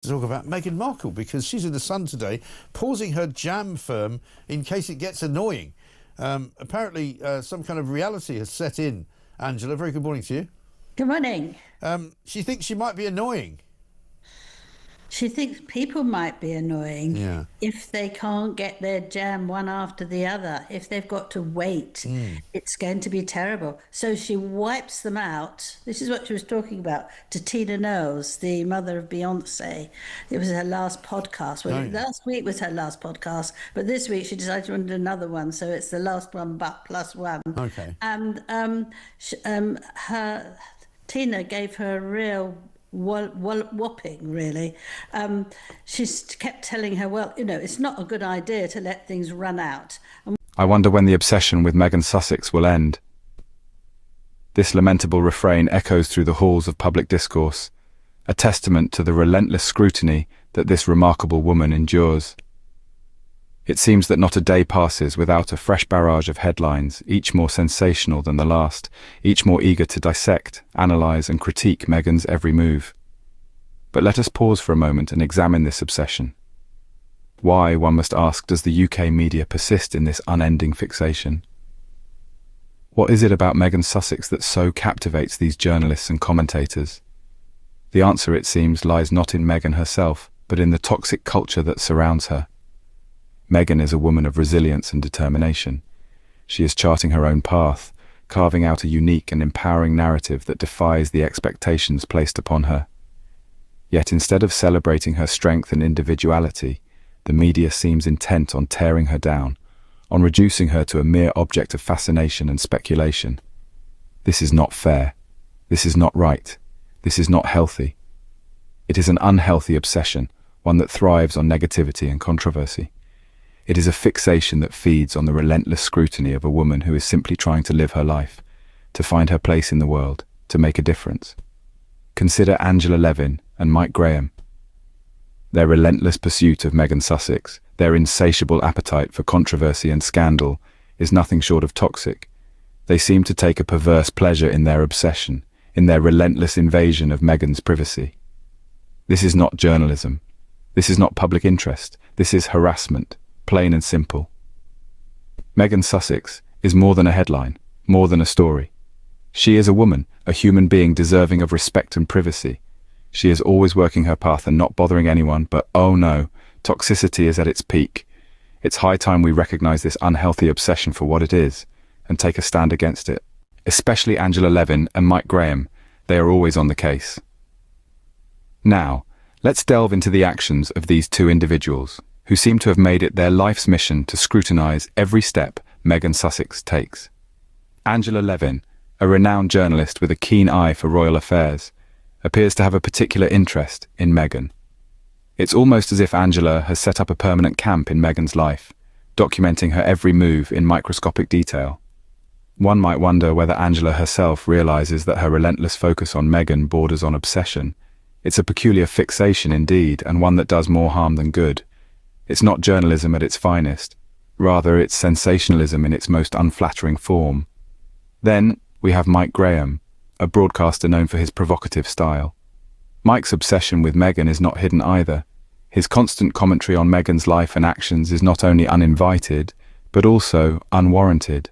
To talk about Meghan Markle because she's in the Sun today, pausing her jam firm in case it gets annoying. Apparently, some kind of reality has set in. Angela, very good morning to you. Good morning. She thinks she might be annoying. She thinks people might be annoying if they can't get their jam one after the other. If they've got to wait, it's going to be terrible. So she wipes them out. This is what she was talking about to Tina Knowles, the mother of Beyonce. It was her last podcast. Well, last week was her last podcast, but this week she decided to do another one. So it's the last one, but plus one. Okay. And Tina gave her a real whopping, really. She's kept telling her, well, it's not a good idea to let things run out. I wonder when the obsession with Meghan Sussex will end. This lamentable refrain echoes through the halls of public discourse, a testament to the relentless scrutiny that this remarkable woman endures. It seems that not a day passes without a fresh barrage of headlines, each more sensational than the last, each more eager to dissect, analyse and critique Meghan's every move. But let us pause for a moment and examine this obsession. Why, one must ask, does the UK media persist in this unending fixation? What is it about Meghan Sussex that so captivates these journalists and commentators? The answer, it seems, lies not in Meghan herself, but in the toxic culture that surrounds her. Meghan is a woman of resilience and determination. She is charting her own path, carving out a unique and empowering narrative that defies the expectations placed upon her. Yet instead of celebrating her strength and individuality, the media seems intent on tearing her down, on reducing her to a mere object of fascination and speculation. This is not fair. This is not right. This is not healthy. It is an unhealthy obsession, one that thrives on negativity and controversy. It is a fixation that feeds on the relentless scrutiny of a woman who is simply trying to live her life, to find her place in the world, to make a difference. Consider Angela Levin and Mike Graham. Their relentless pursuit of Meghan Sussex, their insatiable appetite for controversy and scandal, is nothing short of toxic. They seem to take a perverse pleasure in their obsession, in their relentless invasion of Meghan's privacy. This is not journalism. This is not public interest. This is harassment. Plain and simple. Meghan Sussex is more than a headline, more than a story. She is a woman, a human being deserving of respect and privacy. She is always working her path and not bothering anyone, but oh no, toxicity is at its peak. It's high time we recognize this unhealthy obsession for what it is, and take a stand against it. Especially Angela Levin and Mike Graham, they are always on the case. Now, let's delve into the actions of these two individuals, who seem to have made it their life's mission to scrutinize every step Meghan Sussex takes. Angela Levin, a renowned journalist with a keen eye for royal affairs, appears to have a particular interest in Meghan. It's almost as if Angela has set up a permanent camp in Meghan's life, documenting her every move in microscopic detail. One might wonder whether Angela herself realizes that her relentless focus on Meghan borders on obsession. It's a peculiar fixation indeed, and one that does more harm than good. It's not journalism at its finest. Rather, it's sensationalism in its most unflattering form. Then, we have Mike Graham, a broadcaster known for his provocative style. Mike's obsession with Meghan is not hidden either. His constant commentary on Meghan's life and actions is not only uninvited, but also unwarranted.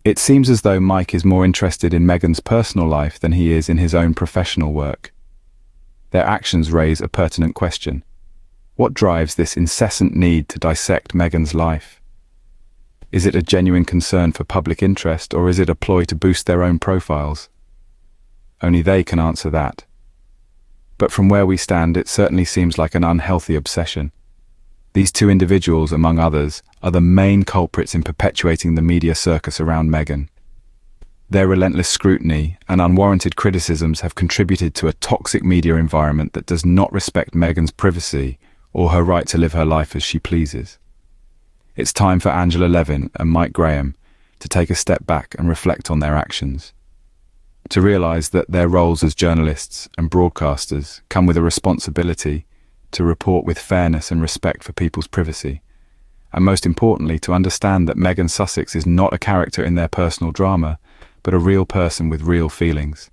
It seems as though Mike is more interested in Meghan's personal life than he is in his own professional work. Their actions raise a pertinent question. What drives this incessant need to dissect Meghan's life? Is it a genuine concern for public interest, or is it a ploy to boost their own profiles? Only they can answer that. But from where we stand, it certainly seems like an unhealthy obsession. These two individuals, among others, are the main culprits in perpetuating the media circus around Meghan. Their relentless scrutiny and unwarranted criticisms have contributed to a toxic media environment that does not respect Meghan's privacy or her right to live her life as she pleases. It's time for Angela Levin and Mike Graham to take a step back and reflect on their actions, to realize that their roles as journalists and broadcasters come with a responsibility to report with fairness and respect for people's privacy, and most importantly, to understand that Meghan Sussex is not a character in their personal drama, but a real person with real feelings.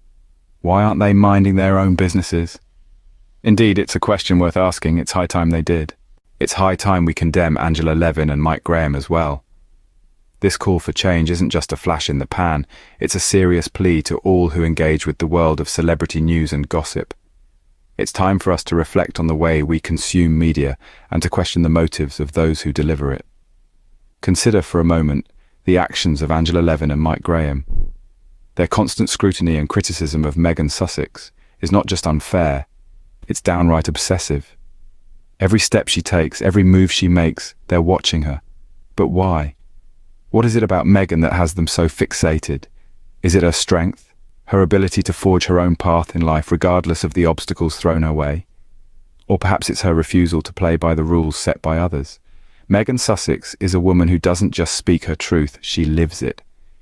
Why aren't they minding their own businesses? Indeed, it's a question worth asking. It's high time they did. It's high time we condemn Angela Levin and Mike Graham as well. This call for change isn't just a flash in the pan, it's a serious plea to all who engage with the world of celebrity news and gossip. It's time for us to reflect on the way we consume media and to question the motives of those who deliver it. Consider for a moment the actions of Angela Levin and Mike Graham. Their constant scrutiny and criticism of Meghan Sussex is not just unfair, it's downright obsessive. Every step she takes, every move she makes, they're watching her. But why? What is it about Meghan that has them so fixated? Is it her strength, her ability to forge her own path in life regardless of the obstacles thrown her way? Or perhaps it's her refusal to play by the rules set by others. Meghan Sussex is a woman who doesn't just speak her truth, she lives it.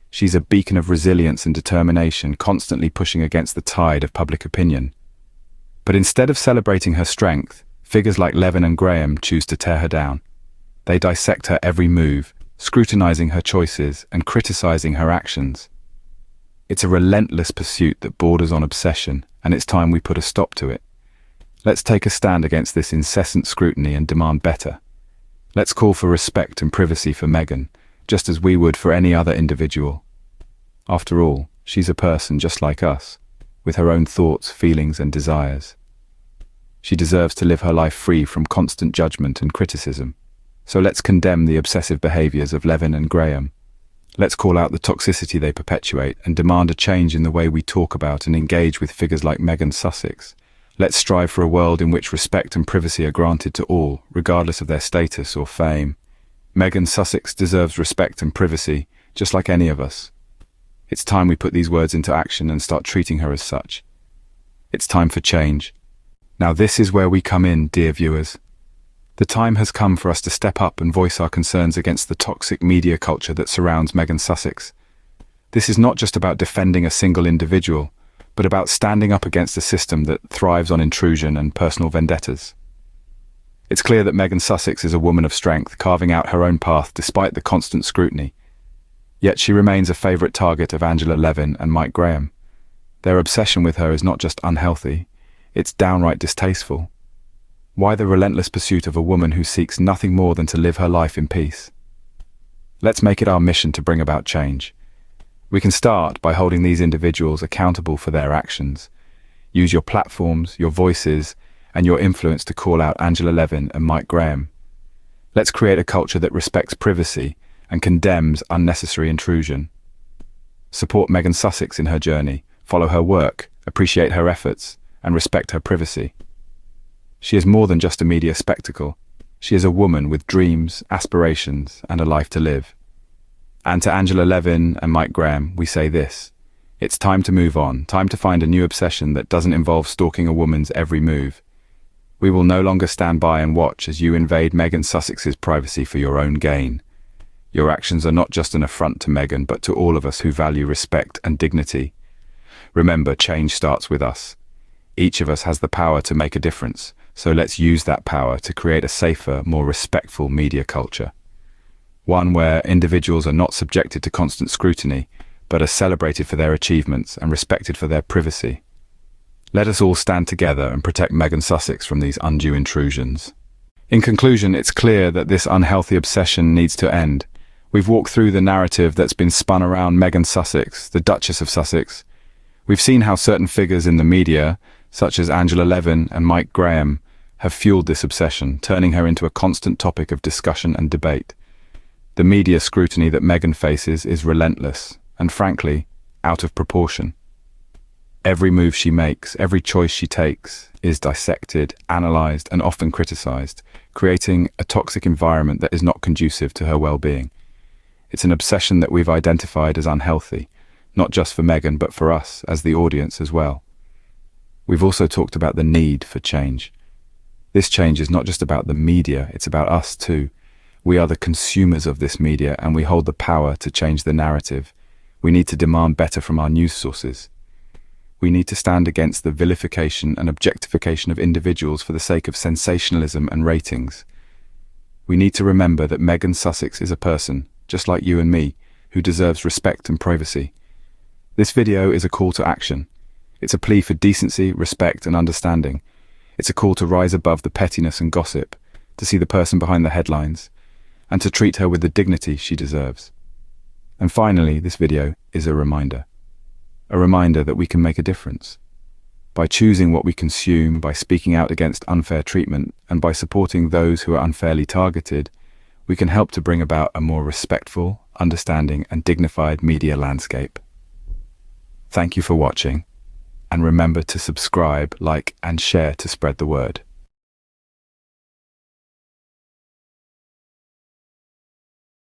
She's a beacon of resilience and determination, constantly pushing against the tide of public opinion. But instead of celebrating her strength, figures like Levin and Graham choose to tear her down. They dissect her every move, scrutinizing her choices and criticizing her actions. It's a relentless pursuit that borders on obsession, and it's time we put a stop to it. Let's take a stand against this incessant scrutiny and demand better. Let's call for respect and privacy for Meghan, just as we would for any other individual. After all, she's a person just like us, with her own thoughts, feelings, and desires. She deserves to live her life free from constant judgment and criticism. So let's condemn the obsessive behaviors of Levin and Graham. Let's call out the toxicity they perpetuate and demand a change in the way we talk about and engage with figures like Meghan Sussex. Let's strive for a world in which respect and privacy are granted to all, regardless of their status or fame. Meghan Sussex deserves respect and privacy, just like any of us. It's time we put these words into action and start treating her as such. It's time for change. Now this is where we come in, dear viewers. The time has come for us to step up and voice our concerns against the toxic media culture that surrounds Meghan Sussex. This is not just about defending a single individual, but about standing up against a system that thrives on intrusion and personal vendettas. It's clear that Meghan Sussex is a woman of strength, carving out her own path despite the constant scrutiny. Yet she remains a favourite target of Angela Levin and Mike Graham. Their obsession with her is not just unhealthy, it's downright distasteful. Why the relentless pursuit of a woman who seeks nothing more than to live her life in peace? Let's make it our mission to bring about change. We can start by holding these individuals accountable for their actions. Use your platforms, your voices, and your influence to call out Angela Levin and Mike Graham. Let's create a culture that respects privacy and condemns unnecessary intrusion. Support Meghan Sussex in her journey, follow her work, appreciate her efforts, and respect her privacy. She is more than just a media spectacle. She is a woman with dreams, aspirations, and a life to live. And to Angela Levin and Mike Graham, we say this. It's time to move on, time to find a new obsession that doesn't involve stalking a woman's every move. We will no longer stand by and watch as you invade Meghan Sussex's privacy for your own gain. Your actions are not just an affront to Meghan, but to all of us who value respect and dignity. Remember, change starts with us. Each of us has the power to make a difference. So let's use that power to create a safer, more respectful media culture. One where individuals are not subjected to constant scrutiny, but are celebrated for their achievements and respected for their privacy. Let us all stand together and protect Meghan Sussex from these undue intrusions. In conclusion, it's clear that this unhealthy obsession needs to end. We've walked through the narrative that's been spun around Meghan Sussex, the Duchess of Sussex. We've seen how certain figures in the media, such as Angela Levin and Mike Graham, have fueled this obsession, turning her into a constant topic of discussion and debate. The media scrutiny that Meghan faces is relentless and, frankly, out of proportion. Every move she makes, every choice she takes, is dissected, analysed, and often criticised, creating a toxic environment that is not conducive to her well-being. It's an obsession that we've identified as unhealthy, not just for Meghan, but for us, as the audience as well. We've also talked about the need for change. This change is not just about the media, it's about us too. We are the consumers of this media and we hold the power to change the narrative. We need to demand better from our news sources. We need to stand against the vilification and objectification of individuals for the sake of sensationalism and ratings. We need to remember that Meghan Sussex is a person, just like you and me, who deserves respect and privacy. This video is a call to action. It's a plea for decency, respect, and understanding. It's a call to rise above the pettiness and gossip, to see the person behind the headlines, and to treat her with the dignity she deserves. And finally, this video is a reminder that we can make a difference. By choosing what we consume, by speaking out against unfair treatment, and by supporting those who are unfairly targeted, we can help to bring about a more respectful, understanding, and dignified media landscape. Thank you for watching, and remember to subscribe, like, and share to spread the word.